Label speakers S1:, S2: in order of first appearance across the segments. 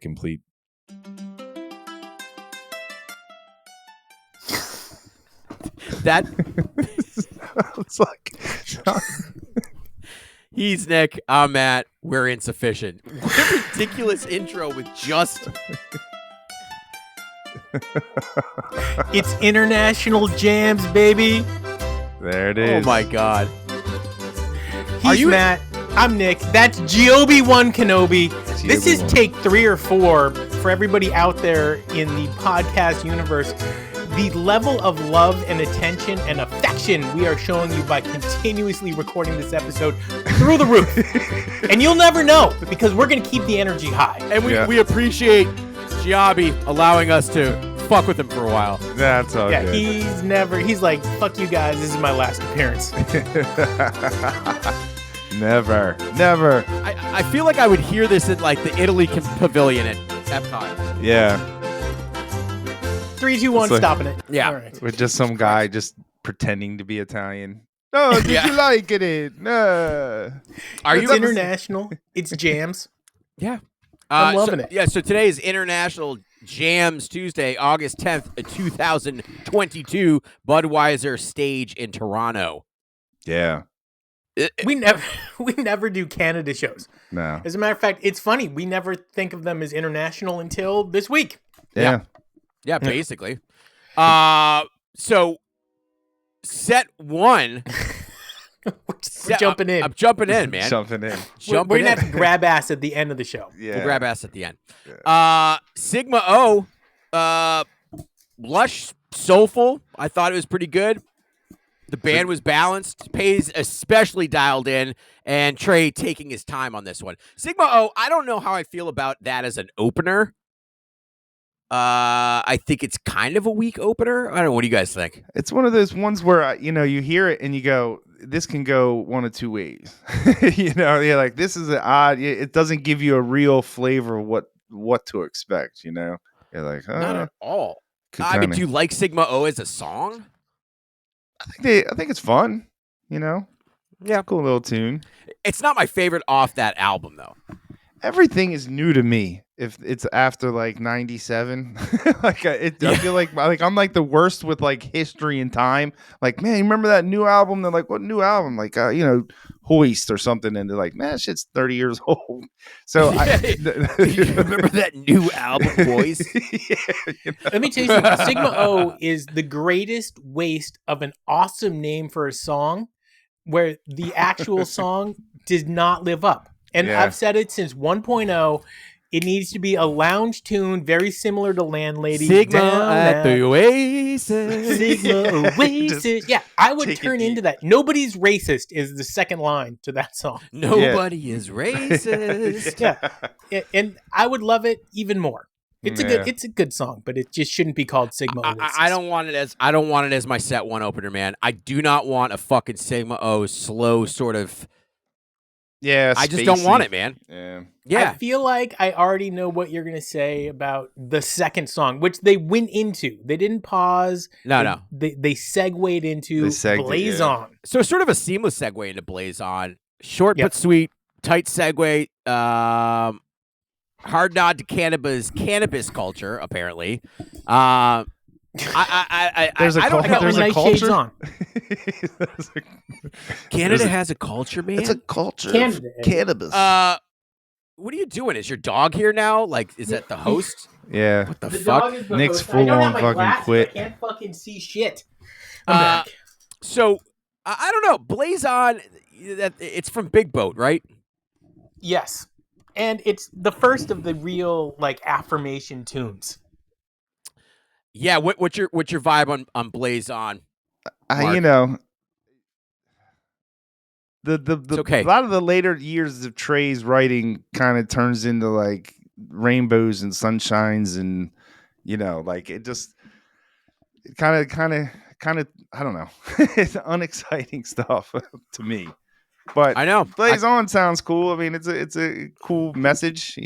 S1: complete.
S2: That
S1: It's like
S2: he's Nick. I'm Matt. We're insufficient. What a ridiculous intro with just.
S3: It's international jams, baby.
S1: there it is.
S2: Oh my god.
S3: He's
S2: you-
S3: Matt. I'm Nick. That's G.O.B. 1 Kenobi. This is
S1: G.O.B.
S3: take 3 or 4 for everybody out there in the podcast universe. The level of love and attention and affection we are showing you by continuously recording this episode through the roof. And you'll never know because we're going to keep the energy high.
S2: And we,
S1: Yeah.
S2: we appreciate G.O.B. allowing us to fuck with him for a while.
S1: That's all
S3: Yeah,
S1: good.
S3: he's like, fuck you guys, this is my last appearance.
S1: Never.
S2: I feel like I would hear this at like the Italy Pavilion at Epcot.
S1: Yeah,
S3: 3, 2, 1,
S1: It's like-
S3: stopping it.
S2: Yeah.
S3: All right.
S1: with just some guy just pretending to be Italian. No, did
S2: Yeah.
S1: you like it? No.
S2: Are
S3: It's
S2: you
S3: international. It's jams.
S2: Yeah.
S3: I'm loving it.
S2: Yeah, so today is International Jams Tuesday, August 10th, 2022, Budweiser stage in Toronto.
S1: Yeah.
S3: We never do Canada shows.
S1: No.
S3: As a matter of fact, it's funny. We never think of them as international until this week.
S1: Yeah.
S2: Yeah, basically. So set one.
S3: We're jumping in.
S2: I'm jumping in, man.
S1: Jumping in.
S3: We're
S2: Jumping
S3: going to
S2: in.
S3: have to grab ass at the end of the show.
S1: Yeah.
S2: We'll grab ass at the end. Sigma O, lush, soulful. I thought it was pretty good. The band was balanced. Pays especially dialed in, and Trey taking his time on this one. Sigma O, I don't know how I feel about that as an opener. I think it's kind of a weak opener. I don't know. What do you guys think?
S1: It's one of those ones where you hear it and you go, this can go one of two ways. You're like, this is an odd. It doesn't give you a real flavor of what to expect. You're like,
S2: Not at all.
S1: could
S2: I mean,
S1: kinda-
S2: do you like Sigma O as a song?
S1: I think it's fun.
S2: Yeah.
S1: Cool little tune.
S2: It's not my favorite off that album, though.
S1: Everything is new to me if it's after like 97. I feel like I'm like the worst with like history and time. Like, man, you remember that new album? They're like, what new album? Like, Hoist or something. And they're like, man, that shit's 30 years old. So
S2: You remember that new album, boys?
S3: Let me tell you something. Sigma O is the greatest waste of an awesome name for a song where the actual song did not live up. And
S1: Yeah.
S3: I've said it since 1.0. It needs to be a lounge tune, very similar to Landlady.
S2: Sigma
S3: Down
S2: at the Oasis.
S3: Sigma Oasis. Yeah, I would
S1: take it
S3: turn
S1: deep.
S3: into that. Nobody's racist is the second line to that song.
S2: Nobody is racist.
S3: Yeah. And I would love it even more. It's
S1: Yeah.
S3: it's a good song, but it just shouldn't be called Sigma Oasis.
S2: I don't want it as my set one opener, man. I do not want a fucking Sigma O slow sort of.
S1: Yeah,
S2: I just don't want it, man.
S1: Yeah.
S2: Yeah.
S3: I feel like I already know what you're going to say about the second song, which they went into. They didn't pause.
S2: No.
S3: They segued into
S1: They segued,
S3: Blaze
S1: yeah.
S3: On.
S2: So sort of a seamless segue into Blaze On. Short
S3: Yep.
S2: but sweet, tight segue. Hard nod to cannabis culture, apparently.
S1: There's a
S2: I don't
S1: culture.
S2: know.
S1: There's a
S3: Night Shades
S1: culture.
S3: On.
S2: Canada has a culture, man.
S1: It's a culture.
S3: Canada.
S1: Of cannabis.
S2: What are you doing? Is your dog here now? Like, is that the host?
S1: yeah.
S2: What the
S3: The
S2: fuck?
S3: dog is the
S1: Nick's
S3: host. I don't
S1: full-on
S3: have my
S1: fucking
S3: glasses.
S1: quit.
S3: I can't fucking see shit.
S2: Uh,
S3: I'm back.
S2: So I don't know. Blaze On. It's from Big Boat, right?
S3: Yes. And it's the first of the real like affirmation tunes.
S2: Yeah. What's your vibe on Blaze On?
S1: The
S2: It's okay.
S1: a lot of the later years of Trey's writing kind of turns into like rainbows and sunshines and like it just kind of I don't know. It's unexciting stuff to me. But
S2: I know.
S1: Blaze On sounds cool. I mean, it's a cool message,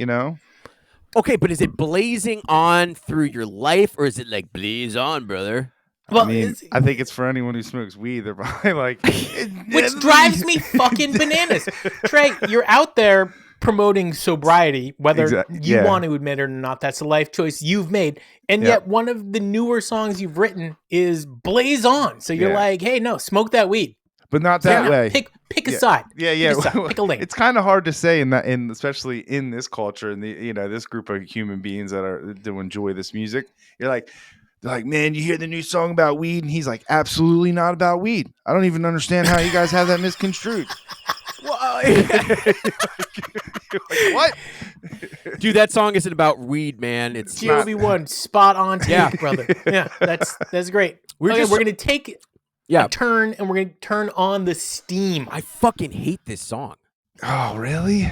S2: Okay, but is it blazing on through your life, or is it like blaze on, brother?
S3: Well,
S1: I mean, I think it's for anyone who smokes weed. They're probably like,
S3: which drives me fucking bananas. Trey, you're out there promoting sobriety, whether you
S1: yeah.
S3: want to admit it or not. That's a life choice you've made. And yet one of the newer songs you've written is Blaze On. So you're like, hey, no, smoke that weed.
S1: But not that way.
S3: Pick a side.
S1: Yeah.
S3: Pick a side. Pick a lane.
S1: It's kind of hard to say especially in this culture and this group of human beings that do enjoy this music. They're like, man, you hear the new song about weed? And he's like, absolutely not about weed. I don't even understand how you guys have that misconstrued.
S2: Well,
S3: like,
S1: what?
S2: Dude, that song isn't about weed, man. It's
S3: G.O.B. one spot on tape, brother. Yeah, that's great. We're gonna take a turn and we're gonna turn on the steam.
S2: I fucking hate this song.
S1: Oh, really?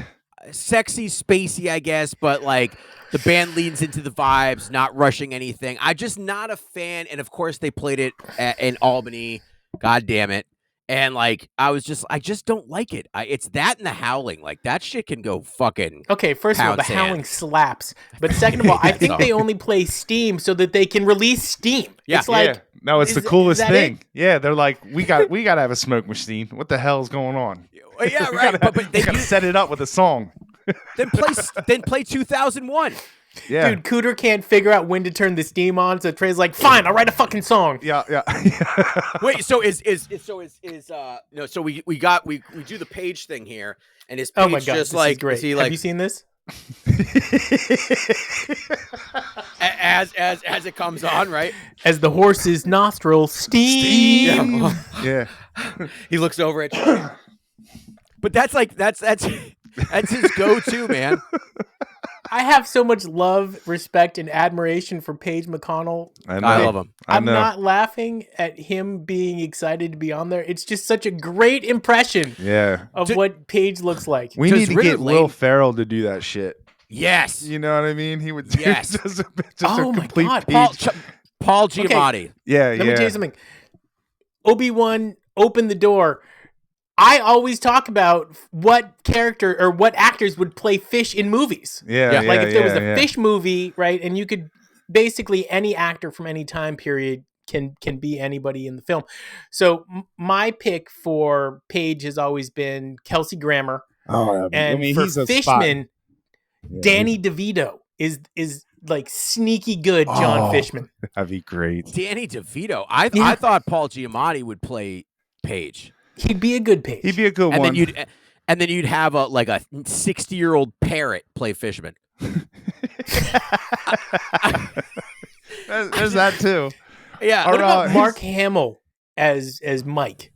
S2: Sexy, spacey, I guess, but like the band leans into the vibes, not rushing anything. I'm just not a fan. And of course, they played it in Albany. God damn it. And like, I just don't like it. It's that and the howling. Like, that shit can go fucking.
S3: Okay, first of all, the howling slaps. But second of all, I think they only play steam so that they can release steam.
S2: Yeah.
S3: It's like,
S1: no, it's the coolest thing. It? Yeah, they're like, we got to have a smoke machine. What the hell's going on?
S2: Yeah, right. but
S1: they gotta set it up with a song.
S2: Then play 2001.
S1: Yeah.
S3: Dude, Cooter can't figure out when to turn the steam on, so Trey's like, fine, I'll write a fucking song.
S1: Yeah.
S2: Wait, so we do the page thing here, and his page
S3: oh my God,
S2: just
S3: this
S2: like
S3: is great. Have you seen this?
S2: as it comes on, right?
S3: As the horse's nostril steam.
S1: Yeah.
S2: He looks over at you. But that's his go-to, man.
S3: I have so much love, respect, and admiration for Paige McConnell.
S2: I love him.
S3: I'm not laughing at him being excited to be on there. It's just such a great impression of what Paige looks like.
S1: We need to get Will Ferrell to do that shit.
S2: Yes.
S1: You know what I mean? He would
S2: just
S1: a complete
S3: my God.
S2: Paul Giamatti.
S3: Okay. Let me tell you something. Obi-Wan opened the door. I always talk about what character or what actors would play Phish in movies. Like if there was a Phish movie, right, and you could basically any actor from any time period can be anybody in the film. So my pick for Paige has always been Kelsey Grammer.
S1: Oh,
S3: and for Fishman, Danny DeVito is like sneaky good John Fishman.
S1: That'd be great.
S2: Danny DeVito. I thought Paul Giamatti would play Paige.
S3: He'd be a good Paige.
S1: He'd be a good one.
S2: And then you'd have a 60-year-old parrot play Fishman.
S1: There's that too.
S2: Yeah.
S3: What about Mark Hamill as Mike?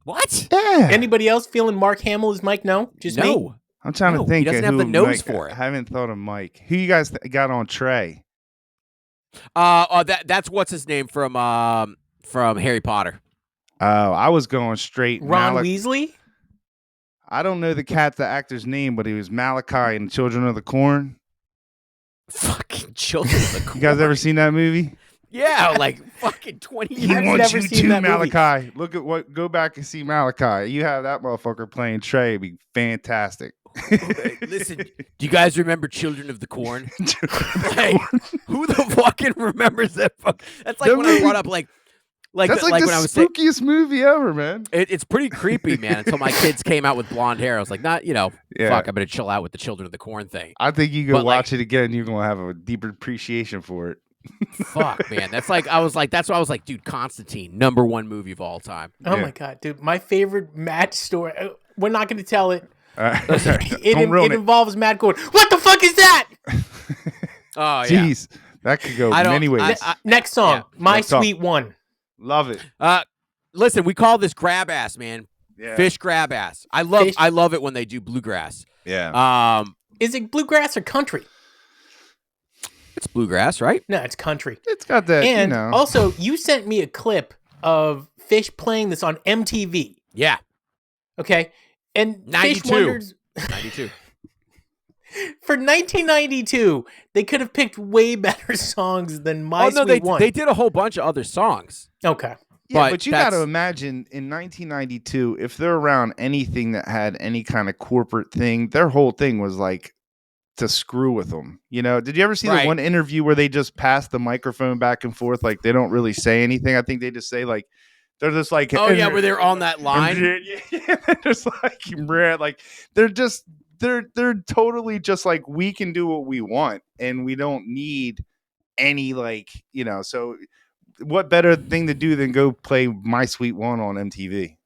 S2: What?
S1: Yeah.
S3: Anybody else feeling Mark Hamill as Mike? No, just me.
S1: I'm trying to think.
S2: He doesn't have the nose for it.
S1: I haven't thought of Mike. Who you guys got on Trey?
S2: That's what's his name from Harry Potter.
S1: Oh, I was going straight.
S3: Ron Weasley?
S1: I don't know the actor's name, but he was Malachi in Children of the Corn.
S2: Fucking Children of the Corn.
S1: You guys ever seen that movie?
S2: Yeah, like fucking 20 years.
S1: He wants you to, Malachi.
S3: Movie.
S1: Look at go back and see Malachi. You have that motherfucker playing Trey. It'd be fantastic.
S2: Listen, do you guys remember Children of the Corn? Who the fucking remembers that? That's like when I brought up
S1: that's like the
S2: when I was
S1: spookiest movie ever, man.
S2: It's pretty creepy, man. Until my kids came out with blonde hair, I was like, fuck, I'm gonna chill out with the Children of the Corn thing.
S1: I think you go watch it again, you're gonna have a deeper appreciation for it.
S2: Fuck, man. That's why I was like, dude, Constantine, #1 movie of all time.
S3: Oh my God, dude. My favorite match story. We're not gonna tell it.
S1: It
S3: involves Matt going, what the fuck is that?
S2: Oh, yeah.
S1: Jeez, that could go many ways.
S3: Next song, My Sweet One.
S1: Love it.
S2: Listen, we call this grab ass, man.
S1: Yeah.
S2: Phish grab ass. I love it when they do bluegrass.
S1: Yeah.
S3: Is it bluegrass or country?
S2: It's bluegrass, right?
S3: No, it's country.
S1: It's got that,
S3: and also, you sent me a clip of Phish playing this on MTV.
S2: Yeah.
S3: Okay. And
S2: 92.
S3: Phish wonders
S2: 92.
S3: For 1992, they could have picked way better songs than My Sweet One.
S2: They did a whole bunch of other songs.
S3: Okay.
S1: Yeah, but you got to imagine in 1992, if they're around anything that had any kind of corporate thing, their whole thing was like to screw with them. You know, did you ever see the one interview where they just pass the microphone back and forth? Like they don't really say anything. I think they just say like, they're just like,
S2: oh yeah, where they're on that line.
S1: Yeah, just like they're just they're totally just like, we can do what we want and we don't need any, like, so what better thing to do than go play My Sweet One on MTV?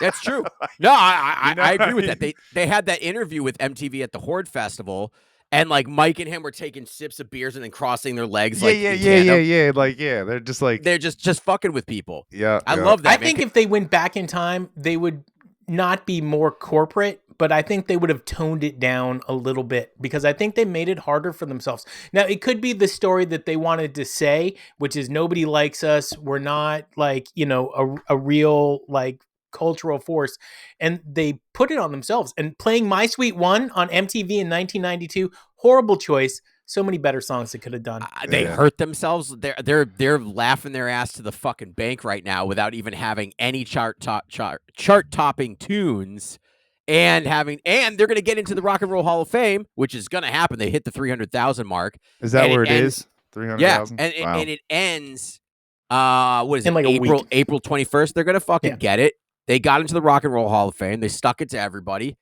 S2: That's true. No, I agree with that.
S1: mean?
S2: They had that interview with MTV at the Horde Festival, and like Mike and him were taking sips of beers and then crossing their legs. Like in tandem.
S1: Like, they're just like,
S2: They're just fucking with people.
S1: yeah.
S2: I love that.
S3: I think if they went back in time, they would not be more corporate, but I think they would have toned it down a little bit because I think they made it harder for themselves. Now, it could be the story that they wanted to say, which is nobody likes us. We're not like, a real like cultural force. And they put it on themselves. And playing My Sweet One on MTV in 1992, horrible choice. So many better songs they could have done.
S2: They hurt themselves. They're laughing their ass to the fucking bank right now without even having any chart topping tunes, and they're going to get into the Rock and Roll Hall of Fame, which is going to happen. They hit the 300,000 mark.
S1: Is that where it is? 300,000.
S2: Yeah,
S1: Wow.
S2: and it ends. What is
S3: in
S2: it?
S3: like
S2: April 21st. They're going to fucking get it. They got into the Rock and Roll Hall of Fame. They stuck it to everybody.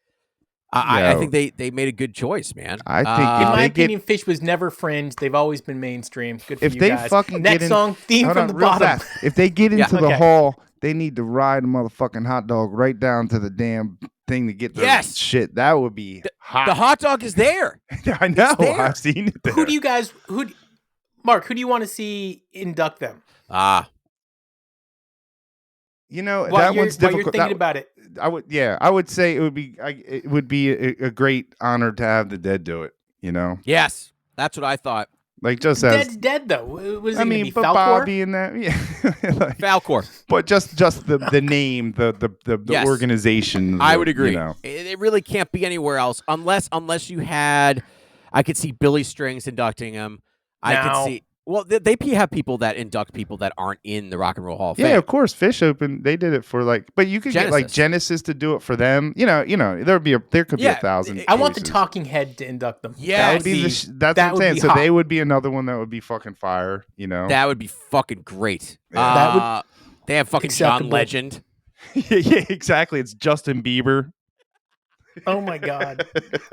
S2: I think they made a good choice, man.
S1: I think
S3: in my opinion, Phish was never fringe. They've always been mainstream. Good for
S1: if
S3: you
S1: they
S3: guys.
S1: fucking
S3: Next
S1: get
S3: song, theme from the bottom.
S1: If they get into the
S3: okay.
S1: hall, they need to ride a motherfucking hot dog right down to the damn thing to get their shit. That would be hot.
S2: The hot dog is there.
S1: I know. I've seen it there.
S3: Mark, who do you want to see induct them?
S1: That one's difficult.
S3: While you're thinking about it.
S1: I would say it would be a great honor to have the Dead do it.
S2: Yes, that's what I thought.
S1: Like just
S3: Dead's dead though. What is it gonna be,
S1: but
S3: Falcor?
S1: Bobby in that, like,
S2: Falcor.
S1: But just the name, the
S2: Yes.
S1: organization.
S2: I would agree.
S1: You know.
S2: It really can't be anywhere else unless you had. I could see Billy Strings inducting him. I could see. Well, they have people that induct people that aren't in the Rock and Roll Hall of Fame.
S1: Yeah, of course. Phish Open, they did it for but you could get like Genesis to do it for them. There could be 1,000.
S3: I want the Talking Head to induct them.
S2: Yeah,
S1: that would be that's what I'm saying. So they would be another one that would be fucking fire.
S2: That would be fucking great.
S1: Yeah.
S2: They have fucking John Legend.
S1: Yeah, exactly. It's Justin Bieber.
S3: Oh my God!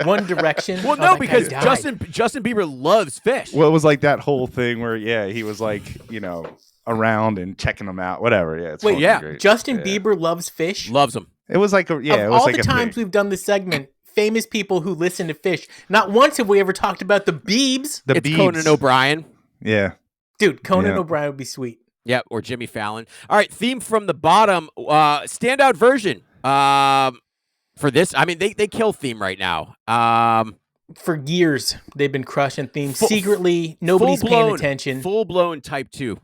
S3: One Direction.
S2: Well, no, because Justin Bieber loves Phish.
S1: Well, it was like that whole thing where he was like around and checking them out, whatever. Yeah, it's great.
S3: Justin Bieber loves Phish.
S2: Loves them.
S1: It was like
S3: Of all the times we've done this segment, famous people who listen to Phish, not once have we ever talked about the Biebs.
S2: It's Conan O'Brien.
S1: Yeah,
S3: dude, Conan O'Brien would be sweet.
S2: Yeah, or Jimmy Fallon. All right, theme from the bottom. Standout version. For this, I mean, they kill theme right now.
S3: For years, they've been crushing themes. Secretly, nobody's paying attention.
S2: Full-blown Type 2.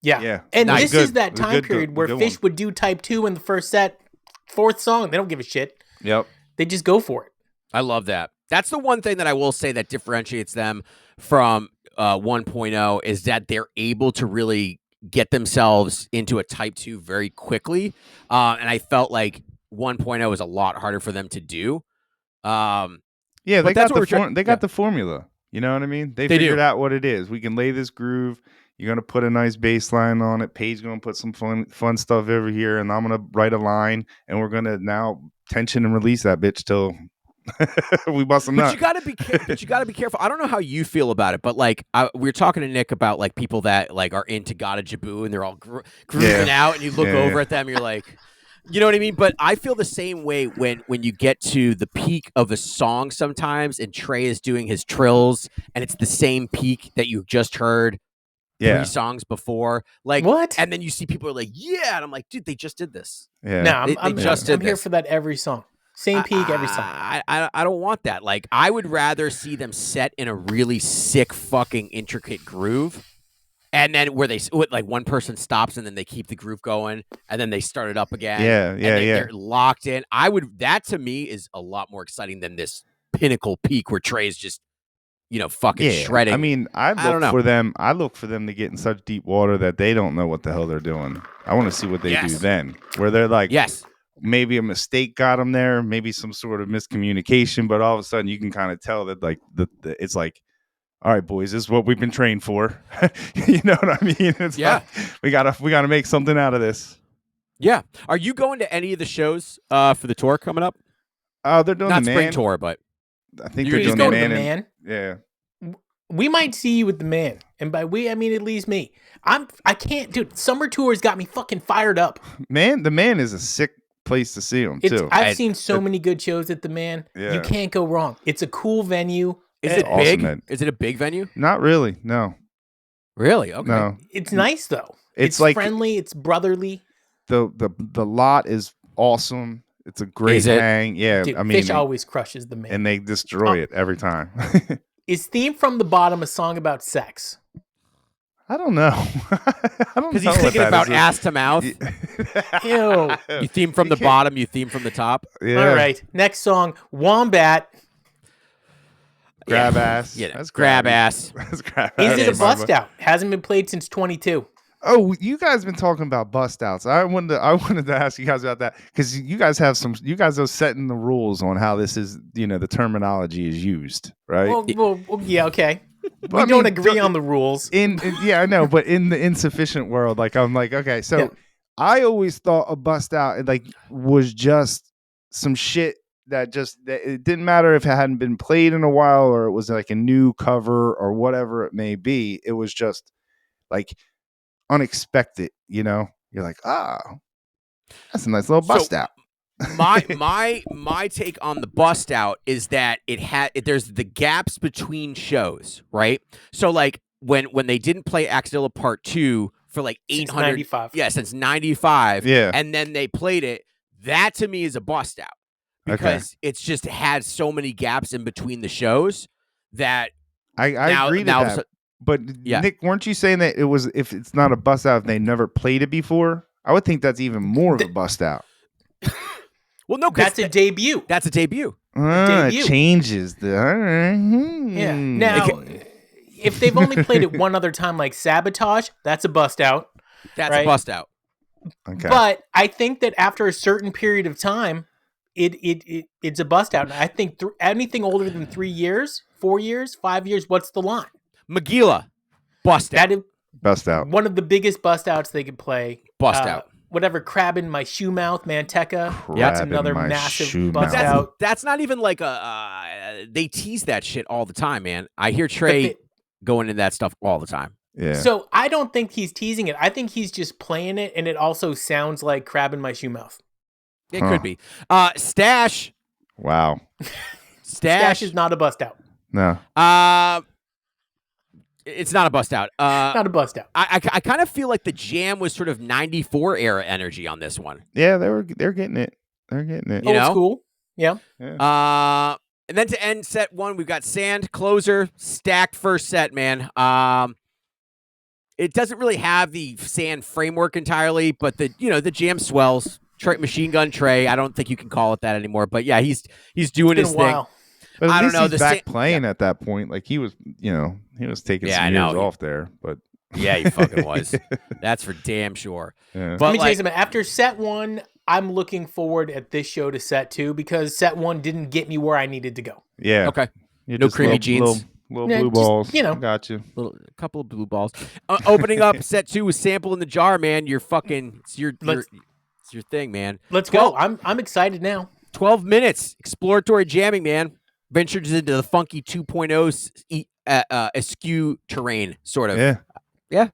S3: Yeah. And this is that time period where Phish would do Type 2 in the first set, fourth song. They don't give a shit.
S1: Yep.
S3: They just go for it.
S2: I love that. That's the one thing that I will say that differentiates them from 1.0 is that they're able to really get themselves into a Type 2 very quickly. And I felt like 1.0 is a lot harder for them to do.
S1: They got the formula. You know what I mean? They figured out what it is. We can lay this groove. You're gonna put a nice bass line on it. Paige gonna put some fun stuff over here, and I'm gonna write a line, and we're gonna now tension and release that bitch till we bust them nuts.
S2: You gotta be careful. I don't know how you feel about it, but like we were talking to Nick about like people that like are into Gotta Jaboo and they're all grooving out, and you look over at them, you're like. You know what I mean? But I feel the same way when you get to the peak of a song sometimes and Trey is doing his trills and it's the same peak that you just heard 3 songs before. Like
S3: what?
S2: And then you see people are like, yeah. And I'm like, dude, they just did this.
S1: Yeah.
S3: No, I'm here for that every song. Same peak every song.
S2: I don't want that. Like I would rather see them set in a really sick fucking intricate groove. And then where like one person stops and then they keep the groove going and then they start it up again. They're locked in. That to me is a lot more exciting than this pinnacle peak where Trey's just, fucking shredding.
S1: I mean, I look for them to get in such deep water that they don't know what the hell they're doing. I want to see what they do then, where they're like, maybe a mistake got them there, maybe some sort of miscommunication, but all of a sudden you can kind of tell that like it's like, all right, boys, this is what we've been trained for. You know what I mean? It's like, we gotta make something out of this.
S2: Yeah. Are you going to any of the shows for the tour coming up?
S1: Oh, they're doing
S2: Not
S1: the
S2: spring
S1: Man
S2: tour, but
S1: I think
S2: You're
S1: they're
S3: He's
S1: doing
S3: going
S1: the
S3: to
S1: Man.
S3: the Man.
S1: Yeah.
S3: We might see you with the Man, and by we I mean at least me. I can't, dude. Summer tours got me fucking fired up.
S1: The Man is a sick place to see him too.
S3: I've seen so many good shows at the Man.
S1: Yeah.
S3: You can't go wrong. It's a cool venue.
S2: is it
S1: awesome,
S2: big?
S1: man.
S2: Is it a big venue?
S1: Not really. No.
S2: Really? Okay.
S1: No.
S3: It's nice though.
S1: It's
S3: It's
S1: like-
S3: friendly. It's brotherly.
S1: The lot is awesome. It's a great
S2: Is it?
S1: hang. Yeah,
S3: Dude,
S1: I mean,
S3: Phish always crushes the Man.
S1: and they destroy it every time.
S3: Is Theme from the Bottom a song about sex?
S1: I don't know. I don't know.
S2: Because he's
S1: what
S2: thinking
S1: that
S2: about
S1: is.
S2: ass to mouth.
S3: Ew.
S2: You theme from the bottom, you theme from the top.
S1: Yeah.
S3: All right. Next song, Wombat.
S1: Grab ass.
S2: You know,
S1: That's
S2: grab
S1: grabby.
S2: ass.
S1: That's grab
S3: Is
S1: ass
S3: it a
S1: in my
S3: bust
S1: book.
S3: out? Hasn't been played since 22.
S1: Oh, you guys been talking about bust outs. I wanted to ask you guys about that because you guys are setting the rules on how this is, the terminology is used, right?
S3: Well, yeah, okay.
S1: But
S3: We
S1: I
S3: don't
S1: mean,
S3: agree on the rules.
S1: yeah, I know, but in the insufficient world, like I'm like, okay, so
S3: Yeah.
S1: I always thought a bust out like was just some shit that it didn't matter if it hadn't been played in a while or it was like a new cover or whatever it may be. It was just like unexpected, You're like, that's a nice little bust out.
S2: my take on the bust out is that there's the gaps between shows, right? So like when they didn't play Axilla Part 2 for like 800
S3: 95.
S2: Yeah, since 95.
S1: Yeah.
S2: And then they played it, that to me is a bust out. Because it's just had so many gaps in between the shows that
S1: I agree to that.
S2: so-
S1: But
S2: Yeah.
S1: Nick, weren't you saying that if it's not a bust out if they never played it before? I would think that's even more of a bust out.
S2: well, no, 'cause
S3: That's a debut.
S2: that's a debut.
S1: It
S3: debut.
S1: changes the.
S3: Yeah. Now, if they've only played it one other time, like Sabotage, that's a bust out.
S2: That's
S3: Right.
S2: a bust out.
S1: Okay.
S3: But I think that after a certain period of time, it's a bust out. And I think anything older than 3 years, 4 years, 5 years, what's the line?
S2: Magilla, bust out.
S3: That is
S1: bust out.
S3: one of the biggest bust outs they could play.
S2: Bust out.
S3: Whatever, Crab in My Shoe Mouth, Manteca.
S1: Crab
S3: That's
S1: in
S3: another
S1: my
S3: massive
S1: shoe
S3: bust
S1: mouth.
S3: out.
S2: That's not even like they tease that shit all the time, man. I hear Trey going into that stuff all the time.
S1: Yeah.
S3: So I don't think he's teasing it. I think he's just playing it, and it also sounds like Crab in My Shoe Mouth.
S2: It
S1: Huh.
S2: could be. Stash.
S1: Wow.
S3: Stash is not a bust out.
S1: No.
S2: It's not a bust out.
S3: Not a bust out.
S2: I kind of feel like the jam was sort of 94 era energy on this one.
S1: Yeah, they're getting it. They're getting it.
S2: You
S3: Old
S2: know?
S3: school. Yeah.
S2: And then to end set one, we've got Sand Closer, stacked first set, man. It doesn't really have the Sand framework entirely, but the jam swells. Machine Gun Trey, I don't think you can call it that anymore, but yeah, he's doing
S3: It's
S2: his
S3: been a
S2: thing.
S3: while.
S1: But at
S2: I don't
S1: least
S2: know,
S1: he's
S2: the
S1: back playing at that point. Like he was, he was taking
S2: Yeah, I
S1: some
S2: know.
S1: years off there. But
S2: Yeah, he fucking was. That's for damn sure.
S1: yeah.
S2: But
S3: Let me tell you
S2: like,
S3: something. After set one, I'm looking forward at this show to set two because set one didn't get me where I needed to go.
S1: Yeah.
S2: okay,
S1: You're
S2: No
S1: just
S2: creamy
S1: little,
S2: jeans.
S1: Little
S3: Yeah,
S1: blue
S3: just,
S1: balls. Got you.
S2: a couple of blue balls. Opening up set two with Sample in the Jar, man. You're fucking. It's your thing, man.
S3: Let's go. I'm excited now.
S2: 12 minutes exploratory jamming, man. Ventures into the funky 2.0 askew terrain, sort of.
S1: Yeah.
S2: Yeah.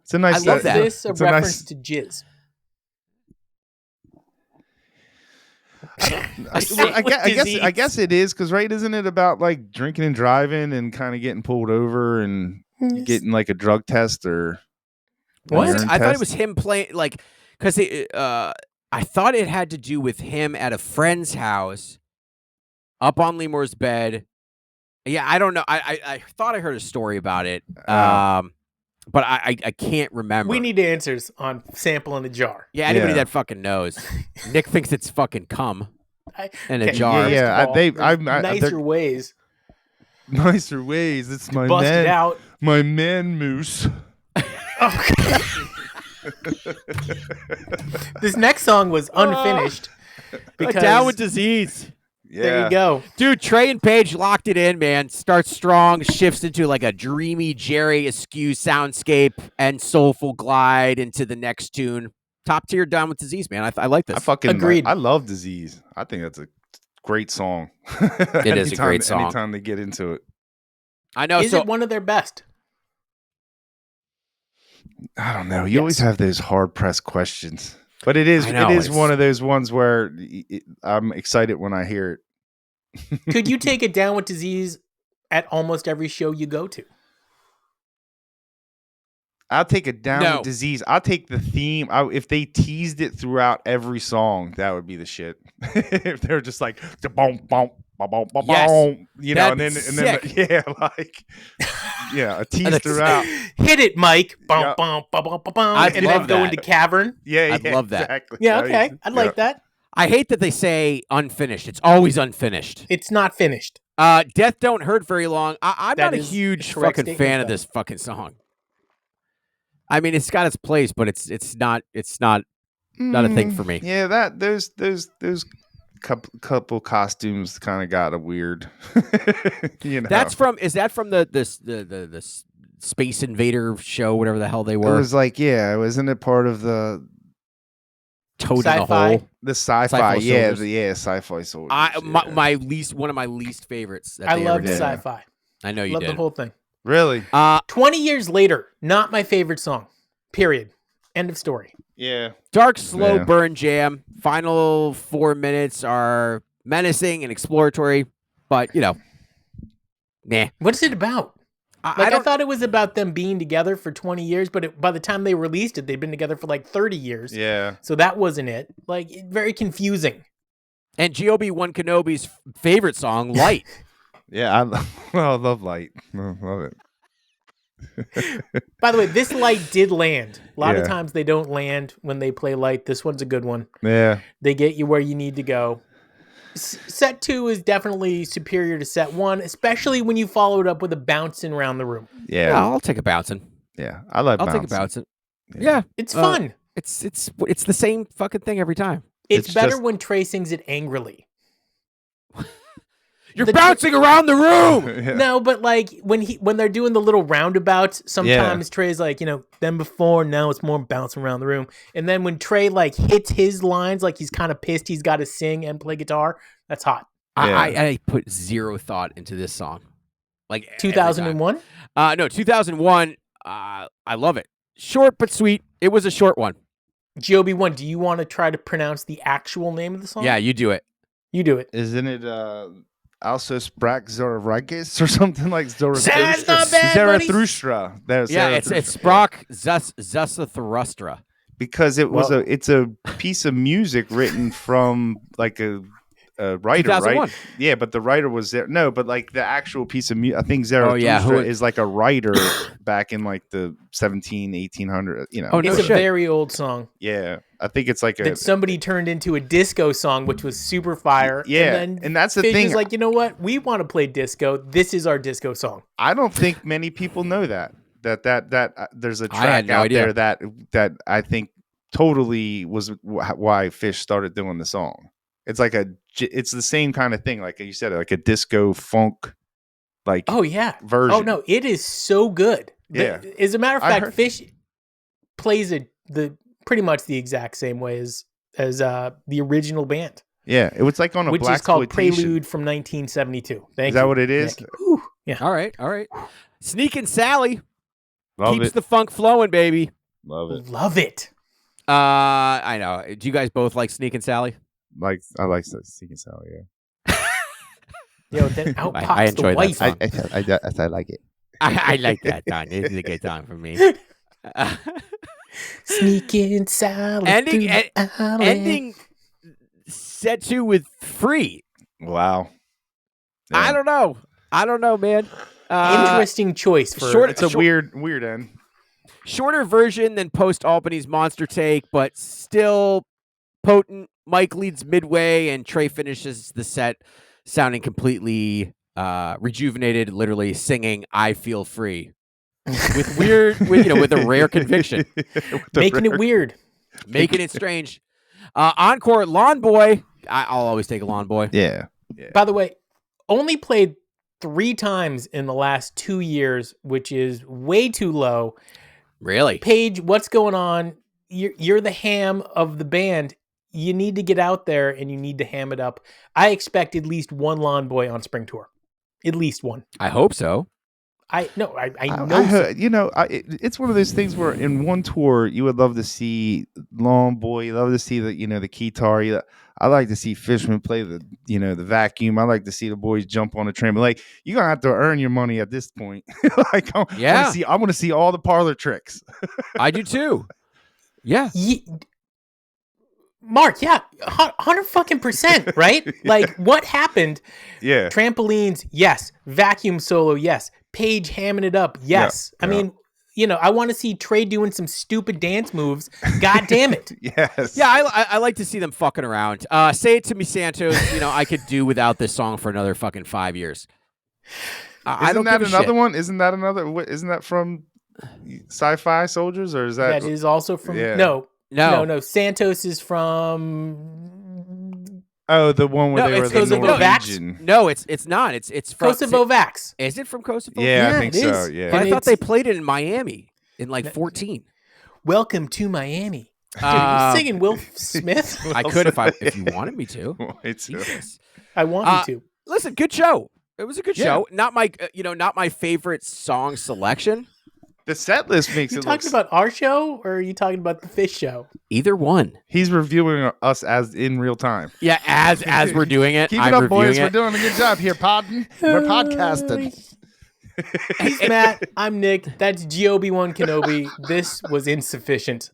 S1: It's a nice.
S2: I love that.
S3: Is this a
S1: it's
S3: reference
S1: nice-
S3: to jizz?
S1: I guess it is because right, isn't it about like drinking and driving and kind of getting pulled over and getting like a drug test or
S3: What?
S1: an urine
S2: I thought it
S1: test?
S2: was him playing like because I thought it had to do with him at a friend's house up on Lemur's bed. Yeah, I don't know. I thought I heard a story about it. But I can't remember.
S3: We need answers on Sample in a Jar.
S2: Yeah, anybody
S1: Yeah.
S2: that fucking knows. Nick thinks it's fucking cum in a
S3: Okay,
S2: jar.
S1: Yeah,
S3: first of all,
S1: I-
S3: there's nicer ways
S1: nicer ways. It's
S3: to bust it out.
S1: my man moose.
S3: Okay. This next song was unfinished because
S2: Down with disease.
S3: there you go.
S2: Dude, Trey and Paige locked it in, man. Starts strong, shifts into like a dreamy Jerry Askew soundscape and soulful glide into the next tune. top tier Down with Disease, man. I like this.
S3: Agreed.
S1: I love Disease. I think that's a great song.
S2: It is a great song.
S1: Anytime they get into it.
S2: I know.
S3: Is it one of their best?
S1: I don't know. You always have those hard pressed questions, but it is one of those ones where I'm excited when I hear it.
S3: Could you take it Down with Disease at almost every show you go to?
S1: I'll take it Down with Disease. I'll take the theme. If they teased it throughout every song, that would be the shit. If they're just like boom, boom, boom, boom, boom, boom, you know, and then a tease throughout.
S3: Hit it, Mike. Boom, boom, boom, boom, boom, and then go into Cavern.
S1: Yeah,
S2: I'd love that.
S1: Exactly.
S3: Yeah, okay, I'd like that.
S2: I hate that they say unfinished. It's always unfinished.
S3: It's not finished.
S2: Death Don't Hurt Very Long. I'm not a huge fucking fan of this fucking song. I mean, it's got its place, but it's not a thing for me.
S1: Yeah, those couple costumes kind of got a weird. You know,
S2: is that from the Space Invader show, whatever the hell they were?
S1: It was like, wasn't it part of the
S2: Toad in the Hole?
S1: The sci-fi, sci-fi soldiers.
S2: One of my least favorites.
S3: I loved sci-fi.
S2: I know you
S3: loved
S2: did.
S3: The whole thing.
S1: Really?
S3: 20 years later, not my favorite song. Period. End of story.
S1: Yeah.
S2: Dark, slow burn jam. Final 4 minutes are menacing and exploratory, but nah.
S3: What is it about? I thought it was about them being together for 20 years, but by the time they released it, they'd been together for like 30 years.
S1: Yeah.
S3: So that wasn't it. Like, very confusing.
S2: And G.O.B. One Kenobi's favorite song, Light.
S1: Yeah, I love Light. I love it.
S3: By the way, this Light did land. A lot of times they don't land when they play Light. This one's a good one.
S1: Yeah.
S3: They get you where you need to go. Set 2 is definitely superior to set 1, especially when you follow it up with a bouncing around the room.
S1: Yeah.
S2: I'll take a bouncing.
S1: Yeah, I like bouncing.
S2: I'll take a bouncing. Yeah.
S3: It's fun.
S2: It's the same fucking thing every time.
S3: It's better when Trey sings it angrily.
S2: You're bouncing around the room.
S3: Yeah. No, but like when they're doing the little roundabouts, sometimes Trey's like, then before, now it's more bouncing around the room. And then when Trey like hits his lines, like he's kind of pissed, he's got to sing and play guitar. That's hot.
S1: Yeah.
S2: I put zero thought into this song. Like
S3: 2001?
S2: No, 2001. I love it. Short but sweet. It was a short one.
S3: G.O.B. 1, do you want to try to pronounce the actual name of the song?
S2: Yeah, you do it.
S3: You do it.
S1: Isn't it also Sprach Zorarakis or something like Zarathustra?
S3: That's not bad,
S1: Zarathustra.
S2: It's Sprach Zasathustra.
S1: Because it's a piece of music written from like a writer,
S2: 2001.
S1: right? Yeah, but the writer was there. No, but like the actual piece of music, I think Zarathustra is like a writer back in like the 1800.
S3: It's a very old song.
S1: Yeah, I think it's like
S3: that somebody turned into a disco song, which was super fire.
S1: Yeah, and that's the thing.
S3: Is like, you know what? We want to play disco. This is our disco song.
S1: I don't think many people know that there's a track out there that I think totally was why Phish started doing the song. It's like it's the same kind of thing, like you said, like a disco funk, like version.
S3: Oh no, it is so good.
S1: Yeah.
S3: As a matter of fact, Phish plays pretty much the exact same way as the original band.
S1: Yeah, it was like on a
S3: which is called Prelude from 1972. Thank you.
S1: Is that what it is?
S2: Yeah. All right. Sneakin' Sally keeps
S1: it.
S2: the funk flowing, baby.
S3: Love it.
S2: I know. Do you guys both like Sneakin' Sally?
S1: I like Sneakin' Sally. Yeah.
S3: Yo, then out pops
S2: I enjoy
S3: the wife.
S1: I like it.
S2: I like that song. This is a good song for me.
S3: Sneaking Sally.
S2: Ending set 2 with Free.
S1: Wow.
S2: Yeah. I don't know, man.
S3: Interesting choice for
S1: it's a weird end.
S2: Shorter version than post Albany's Monster Take, but still potent. Mike leads midway, and Trey finishes the set sounding completely rejuvenated, literally singing "I Feel Free" with a rare conviction,
S3: making it weird,
S2: making it strange. Encore, Lawn Boy. I'll always take a Lawn Boy.
S1: Yeah.
S3: By the way, only played 3 times in the last 2 years, which is way too low.
S2: Really?
S3: Paige, what's going on? you're the ham of the band. You need to get out there and you need to ham it up. I expect at least one Lawn Boy on spring tour. At least one.
S2: I hope so.
S3: I know.
S1: It's one of those things where in one tour you would love to see Long Boy, you love to see the the guitar. I like to see Fishman play the the vacuum. I like to see the boys jump on the trampoline. Like you're gonna have to earn your money at this point. Like I want to see all the parlor tricks.
S2: I do too. Yeah.
S3: Mark, 100%, right? Like what happened?
S1: Yeah.
S3: Trampolines, yes. Vacuum solo, yes. Paige hamming it up, yes. I mean, I want to see Trey doing some stupid dance moves. God damn it.
S1: Yes.
S2: Yeah, I like to see them fucking around. Say It To Me, Santos. I could do without this song for another fucking 5 years. I don't give a
S1: another
S2: shit.
S1: one? Isn't that another? Isn't that from Sci-Fi Soldiers, or is that?
S3: That is also from No. Santos is from.
S1: Oh, the one where they were the Norwegian.
S2: No, it's not. It's from
S3: Kosovo Vax.
S2: Is it from Kosovo?
S1: Yeah, I think so. Yeah,
S2: but I thought they played it in Miami in like 14.
S3: Welcome to Miami. Dude, you're singing Will Smith.
S2: I could if you wanted me to.
S3: I want you to.
S2: Listen, good show. It was a good show. Not my not my favorite song selection.
S1: The set list makes
S3: you
S1: it.
S3: Talking about our show, or are you talking about the Phish show?
S2: Either one.
S1: He's reviewing us as in real time.
S2: Yeah, as we're doing it.
S1: Keep it up, boys. We're doing a good job here, Podden. We're podcasting.
S3: He's Matt. I'm Nick. That's G.O.B. One Kenobi. This was insufficient.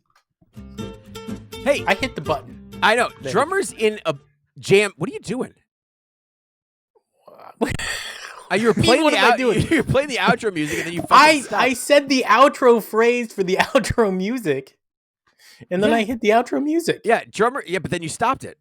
S2: Hey,
S3: I hit the button.
S2: I know. Drummers in a jam. What are you doing? You were playing You're playing the outro music, and then you.
S3: I said the outro phrase for the outro music, and then I hit the outro music.
S2: Yeah, drummer. Yeah, but then you stopped it.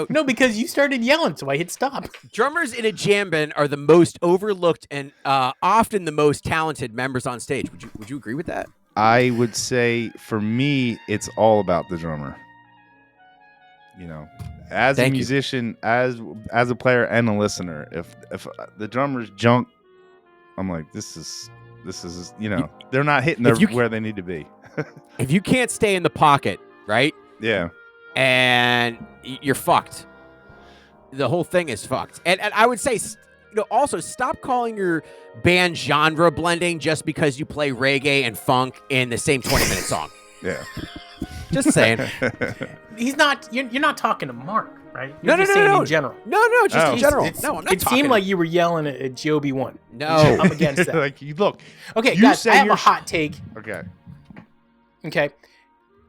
S3: No, because you started yelling, so I hit stop.
S2: Drummers in a jam band are the most overlooked and often the most talented members on stage. Would you agree with that?
S1: I would say for me, it's all about the drummer. As a musician, as a player and a listener, if the drummer's junk, I'm like, this is they're not hitting where they need to be.
S2: If you can't stay in the pocket, right?
S1: Yeah.
S2: And you're fucked. The whole thing is fucked. And I would say, also stop calling your band genre blending just because you play reggae and funk in the same 20-minute song.
S1: Yeah.
S2: Just saying.
S3: He's not. You're not talking to Mark, right?
S2: No. In
S3: general.
S2: No, just in general. No, I'm not.
S3: It seemed like you were yelling at G.O.B. One.
S2: No,
S3: I'm against that.
S1: Like you look.
S3: Okay, guys, I have a hot take. Okay.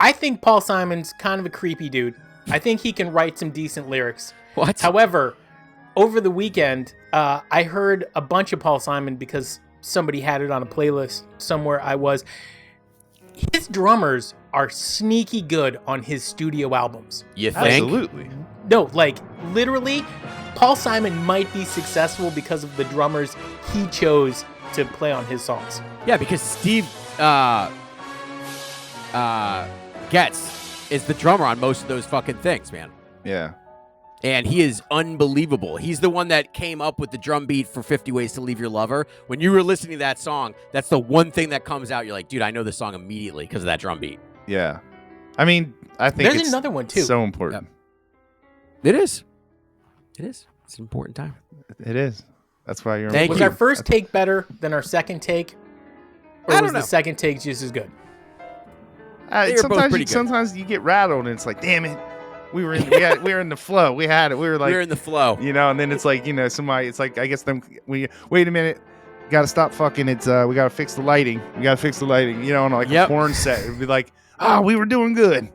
S3: I think Paul Simon's kind of a creepy dude. I think he can write some decent lyrics.
S2: What?
S3: However, over the weekend, I heard a bunch of Paul Simon because somebody had it on a playlist somewhere I was. His drummers are sneaky good on his studio albums.
S2: You think?
S1: Absolutely.
S3: No, like literally, Paul Simon might be successful because of the drummers he chose to play on his songs.
S2: Yeah, because Steve Getz is the drummer on most of those fucking things, man.
S1: Yeah.
S2: And he is unbelievable. He's the one that came up with the drum beat for 50 Ways to Leave Your Lover. When you were listening to that song, that's the one thing that comes out. You're like, dude, I know this song immediately because of that drum beat.
S1: Yeah. I mean, I think
S3: there's another one too.
S1: So important.
S2: Yep. It is. It's an important time.
S1: It is. That's why you're.
S3: Was our first take better than our second take? Or was the second take just as good?
S1: Sometimes you get rattled and it's like, damn it. We were in the flow. We had it. We were
S2: in the flow.
S1: And then it's like, somebody, it's like, I guess wait a minute. Got to stop fucking. It's, we got to fix the lighting. On like a porn set. It'd be like, we were doing good.